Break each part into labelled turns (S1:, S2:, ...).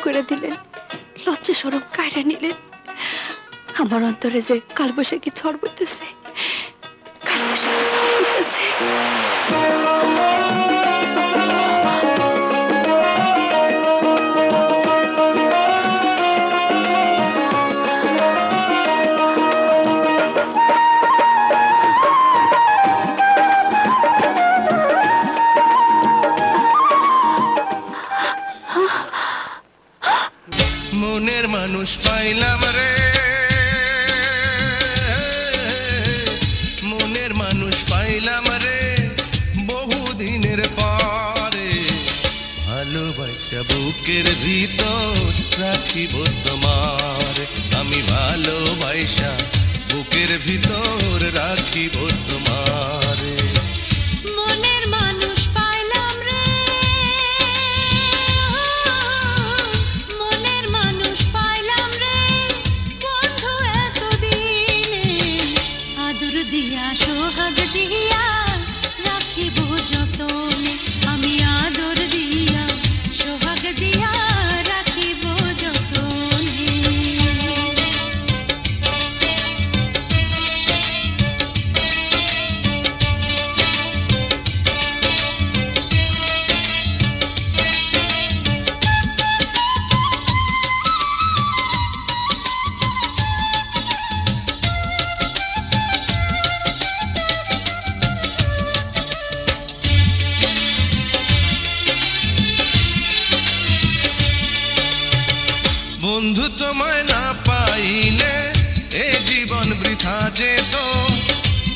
S1: করে দিলেন, লজ্জা শরম কায়রা নিলেন। আমার অন্তরে যে কালবৈশাখী ঝড় বইতেছে, কালবৈশাখী ঝড় বইতেছে।
S2: মনের মানুষ পাইলাম রে, মনের মানুষ পাইলাম রে বহুদিনের পরে। ভালোবাসা বুকের ভিতর রাখিব তোমার, আমি ভালোবাসা বুকের ভিতর রাখিব তোমার।
S3: মনের মানুষ পাইলাম রে, মনের মানুষ পাইলাম রে বন্ধু এতদিনে, আদর দিয়া সোহাগ দিয়া রাখিব যতনে, আমি আদর দিয়া সোহাগ দিয়া রাখিব যতনে।
S2: বন্ধু তোমায় না পাইলে এ জীবন বৃথা যেত,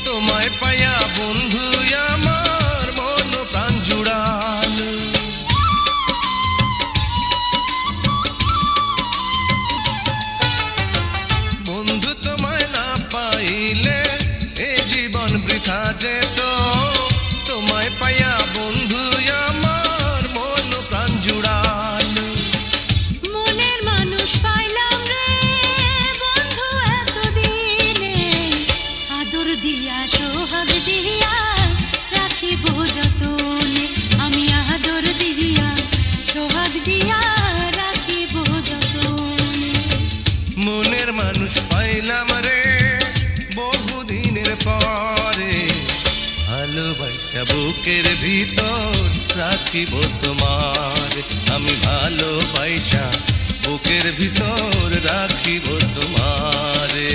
S2: তোমায় পাইয়া বন্ধু আমার মন প্রাণ জুড়াল। বন্ধু তোমায় না পাইলে এ জীবন বৃথা যেত, তোমায় পাইয়া বন্ধু আমার মন প্রাণ জুড়াল।
S3: মনের মানুষ পাইলাম রে বন্ধু এতদিনে, আদর দিয়া সোহাগ দিয়া রাখিব যতনে, আমি আদর দিয়া সোহাগ দিয়া রাখিব যতনে।
S2: মনের মানুষ পাইলাম রে বহুদিনের পরে, ভালোবাসা বুকের ভিতর রাখিব তোমার, আমি ভালোবাসা বুকের ভিতর রাখিব তোমারে।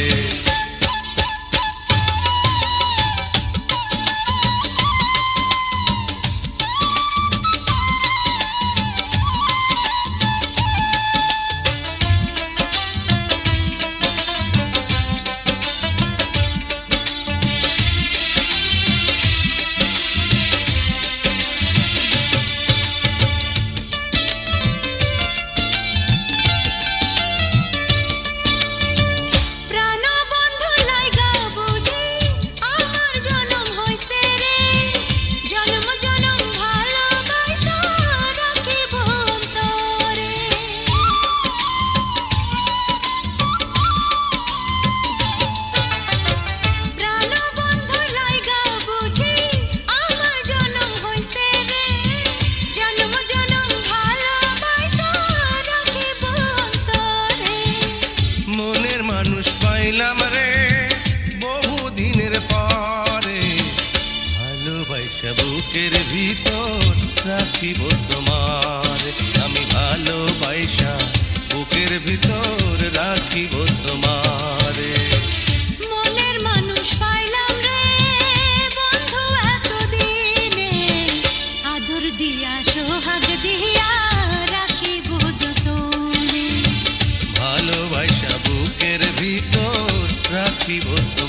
S3: প্রাণবন্ধু লাইগা বুঝি আমার জনম হইছে রে, জনম জনম ভালোবাসা রাখিব অন্তরে। প্রাণবন্ধু লাইগা বুঝি আমার জনম হইছে রে, জনম জনম ভালোবাসা রাখিব অন্তরে।
S2: মনের মানুষ পাইলাম রে বহুদিনের পরে, ভালোবাসা বুকের ভিতর রাখিব তোমার, আমি ভালোবাসা বুকের ভিতর রাখিব তোমারে।
S3: মনের মানুষ পাইলাম রে বন্ধু এতদিনে, আদর দিয়া সোহাগ দিয়া রাখিব যতনে,
S2: ভালোবাসা বুকের ভিতর রাখিব তোমার।